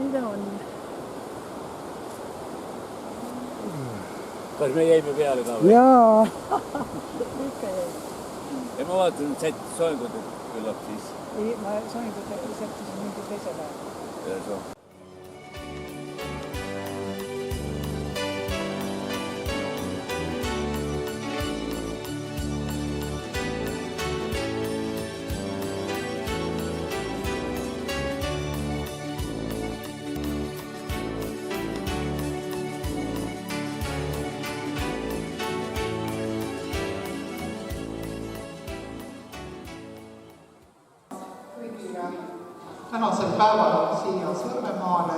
Nii ta on. Kas me jäime peale ka või? Jaa. Ikka jäi. Ja ma vaatan, et sättis soengud, et küllap siis. Ei, ma soengud sättisin mingi teise päeva. Ja so. Tänasel päeval siia Sõrvemaale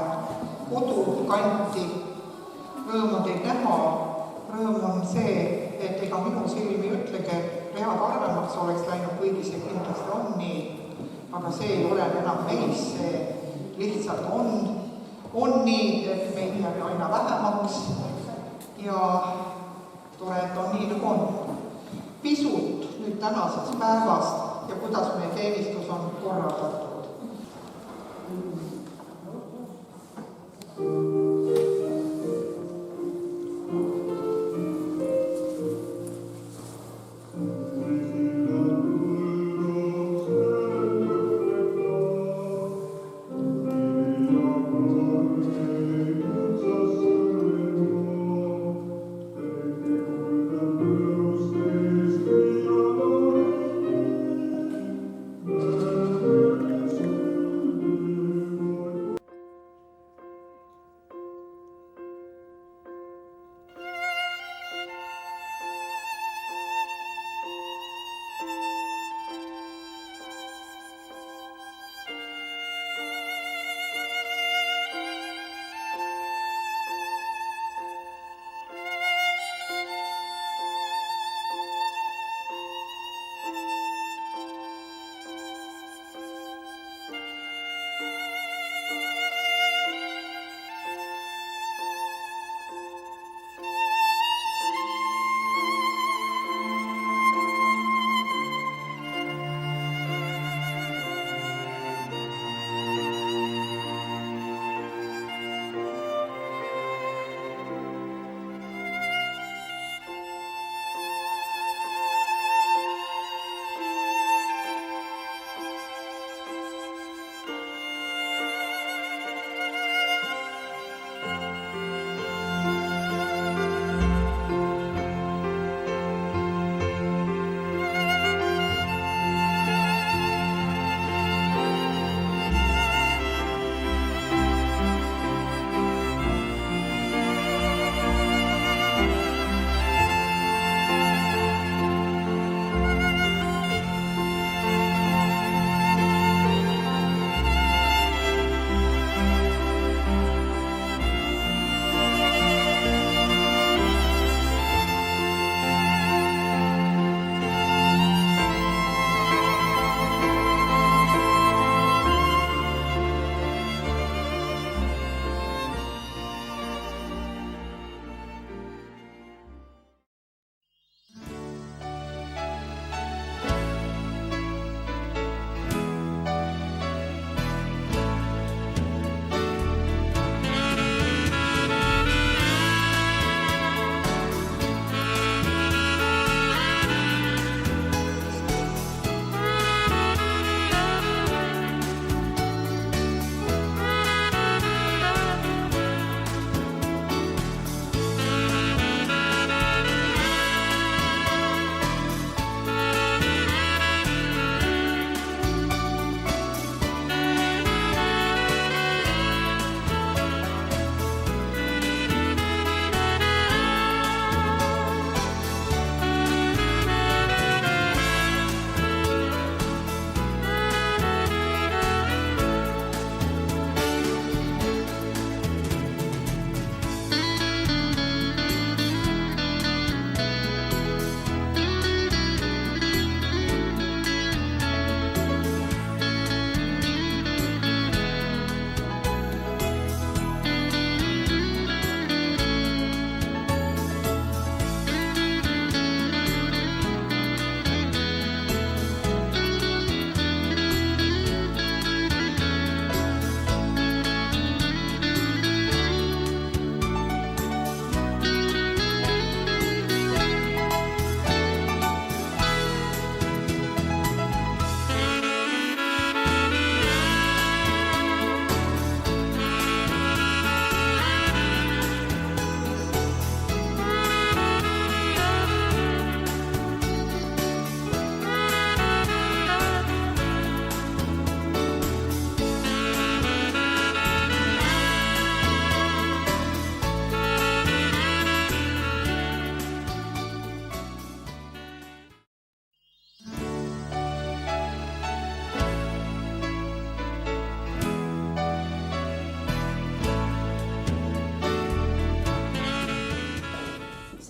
kodukanti. Rõõm on teid näha. Rõõm on see, et ega minu silmi ütlege, read arvemaks oleks läinud, kuigi see kindlasti on nii. Aga see ei ole enam meis, see lihtsalt on nii, et meid jääb aina vähemaks ja tore, et on nii nagu on. Pisut nüüd tänasest päevast ja kuidas meie teenistus on korraldatud.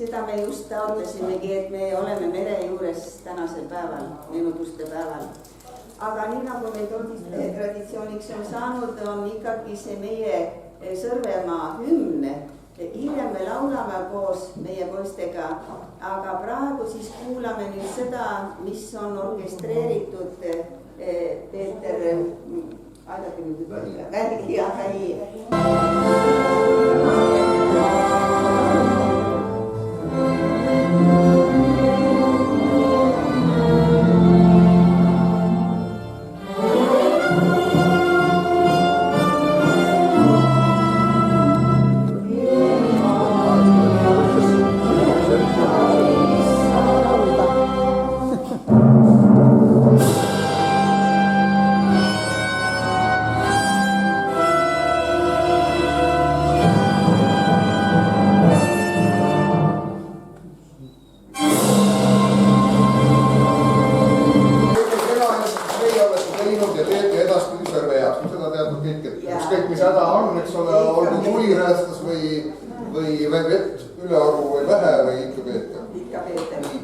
Seda me just taotlesimegi, et me oleme mere juures tänasel päeval, meenutuste päeval. Aga nii nagu meil traditsiooniks on saanud, on ikkagi see meie Sõrvemaa hümn. Hiljem me laulame koos meie poistega, aga praegu siis kuulame nüüd seda, mis on orkestreeritud Peeter aidake nüüd Vähi ja Vähi.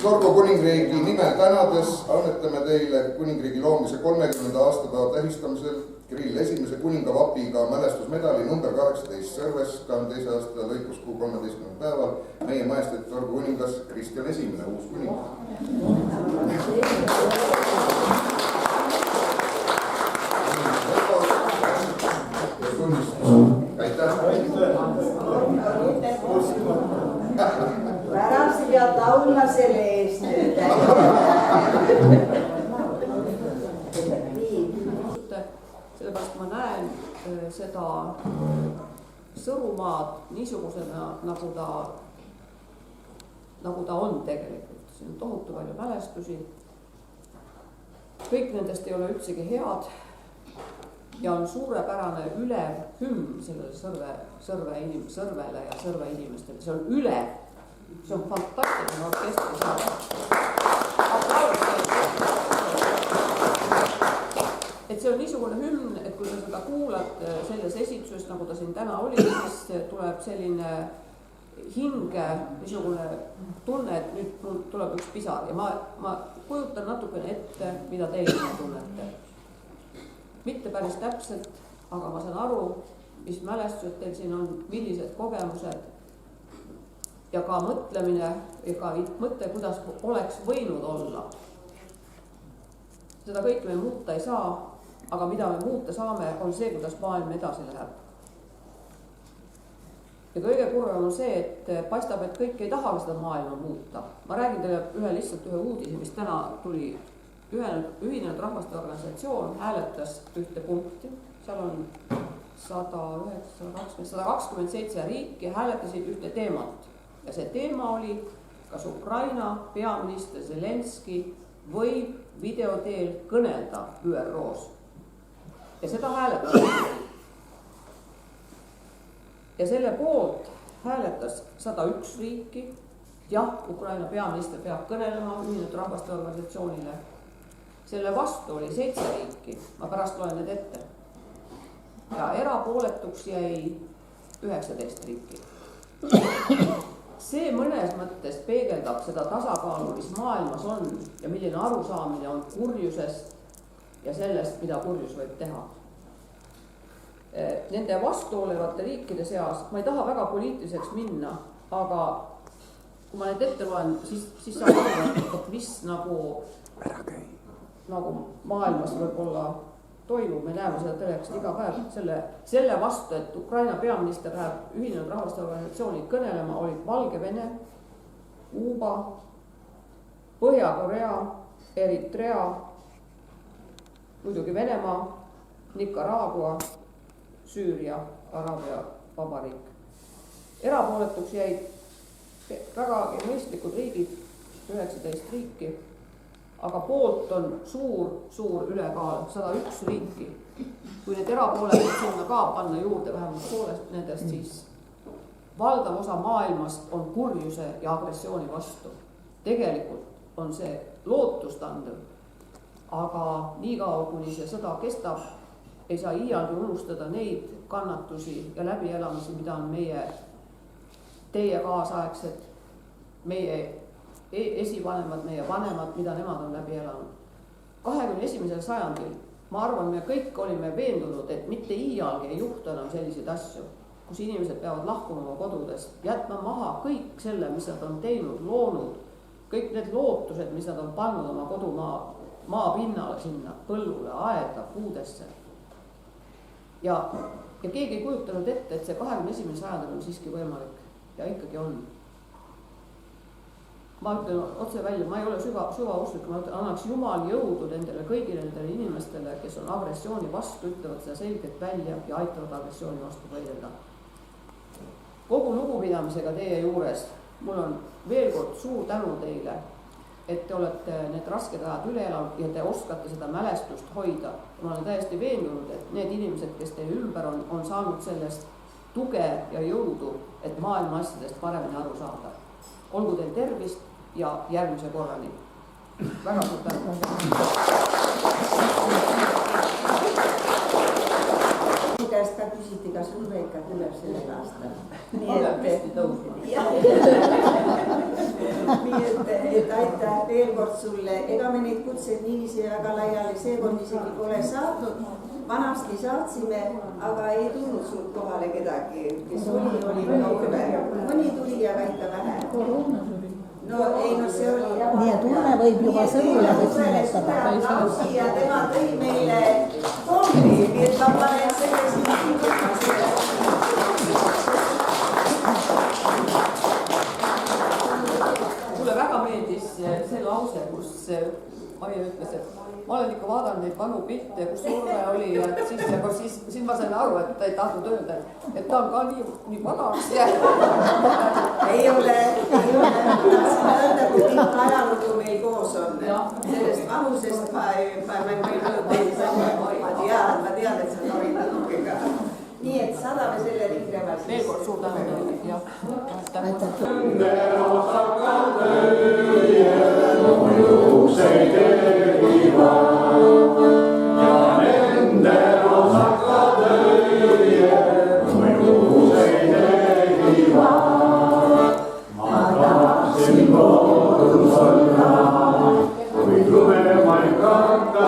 Torgo kuningriigi nimel tänades annetame teile kuningriigi loomise 30. aastapäeva tähistamisel Kirill I kuningavapiga mälestusmedali number 18 Sõrves 22. aasta lõikuskuu 13. päeval meie majesteet Torgo kuningas Kristjan I, uus kuningas. Aitäh! Pärast pead laulma selle eest nüüd. Sellepärast ma näen seda Sõrumaad niisugusena, nagu ta on tegelikult. Siin on tohutu palju mälestusi. Kõik nendest ei ole üldsegi head ja on suurepärane ülev hümn sellele Sõrvele ja Sõrve inimestele. See on ülev. See on fantastiline orkestri saada. Et see on niisugune hümn, et kui sa seda kuulad selles esituses, nagu ta siin täna oli, siis tuleb selline hinge, niisugune tunne, et nüüd tuleb üks pisar ja ma kujutan natukene ette, mida teie tunnete. Mitte päris täpselt, aga ma saan aru, mis mälestused teil siin on, millised kogemused ja ka mõtlemine ja ka mõte, kuidas oleks võinud olla. Seda kõike me muuta ei saa, aga mida me muuta saame, on see, kuidas maailm edasi läheb. Ja kõige kurvem on see, et paistab, et kõik ei taha seda maailma muuta. Ma räägin teile lihtsalt ühe uudise, mis täna tuli. Ühinenud Rahvaste Organisatsioon hääletas ühte punkti. Seal on 127 riiki hääletasid ühte teemat. Ja see teema oli, kas Ukraina peaminister Zelenski võib videoteel kõnelda ÜROs. Ja seda hääletas. Ja selle poolt hääletas 101 riiki. Jah, Ukraina peaminister peab kõnelema Ühinenud Rahvaste Organisatsioonile. Selle vastu oli 7 riiki. Ma pärast loen need ette. Ja erapooletuks jäi 19 riiki. See mõnes mõttes peegeldab seda tasakaalu, mis maailmas on ja milline arusaamine on kurjusest ja sellest, mida kurjus võib teha. Nende vastu olevate riikide seas, ma ei taha väga poliitiliseks minna, aga kui ma need ette loen, siis saab aru, et mis nagu maailmas võib-olla toimub, me näeme seda telekast iga päev. Selle vastu, et Ukraina peaminister läheb Ühinenud Rahvaste Organisatsiooni kõnelema, olid Valgevene, Kuuba, Põhja-Korea, Eritrea, muidugi Venemaa, Nicaragua, Süüria, Araabia Vabariik. Erapooletuks jäid väga mõistlikud riigid, 19 riiki. Aga poolt on suur ülekaal, 101 riiki. Kui need erapooletud sinna ka panna juurde vähemalt poolest nendest, siis valdav osa maailmast on kurjuse ja agressiooni vastu. Tegelikult on see lootustandev, aga niikaua, kuni see sõda kestab, ei saa iialgi unustada neid kannatusi ja läbielamisi, mida on teie kaasaegsed meie esivanemad, meie vanemad, mida nemad on läbi elanud. 21. sajandil, ma arvan, me kõik olime veendunud, et mitte iialgi ei juhtu enam selliseid asju, kus inimesed peavad lahkuma oma kodudest, jätma maha kõik selle, mis nad on teinud, loonud, kõik need lootused, mis nad on pannud oma kodumaa maapinnale sinna, põllule, aeda, puudesse. Ja keegi ei kujutanud ette, et see 21. sajandil on siiski võimalik ja ikkagi on. Ma ütlen otse välja, ma ei ole süvauslik, ma ütlen, annaks Jumal jõudu nendele kõigile nendele inimestele, kes on agressiooni vastu, ütlevad seda selgelt välja ja aitavad agressiooni vastu võidelda. Kogu lugupidamisega teie juures, mul on veel kord suur tänu teile, et te olete need rasked ajad üle elanud ja te oskate seda mälestust hoida. Ma olen täiesti veendunud, et need inimesed, kes teie ümber on saanud sellest tuge ja jõudu, et maailma asjadest paremini aru saada. Olgu teil tervist ja järgmise korrani. Väga suur tänu. Käest ka küsiti, kas Ulve ikka tuleb sellel aastal. Nii et aitäh veel kord sulle. Ega me neid kutseid niiviisi väga laiali seekord isegi pole saatnud. Vanasti saatsime, aga ei tulnud suurt kohale kedagi, kes oli väga Ulve. Mõni tuli, aga ikka vähe. No ei, no see oli... Nii et Ulve võib juba sõnule nimetada. Ja tema tõi meile kombi, nii et ma panen selle Mulle väga meeldis see lause, kus Maie ütles, et ma olen ikka vaadanud neid vanu pilte, kus Ulve oli ja siis ma sain aru, et ta ei tahtnud öelda, et ta on ka nii vanaks jäänud. Ei ole, tahtsin öelda, kui kõik ajalugu meil koos on. Sellest vanusest ma ei tean, et sa torid nukkega. Nii et saadame selle ringreval. Veel kord suur tänu teile. Kui lume ma ei karta,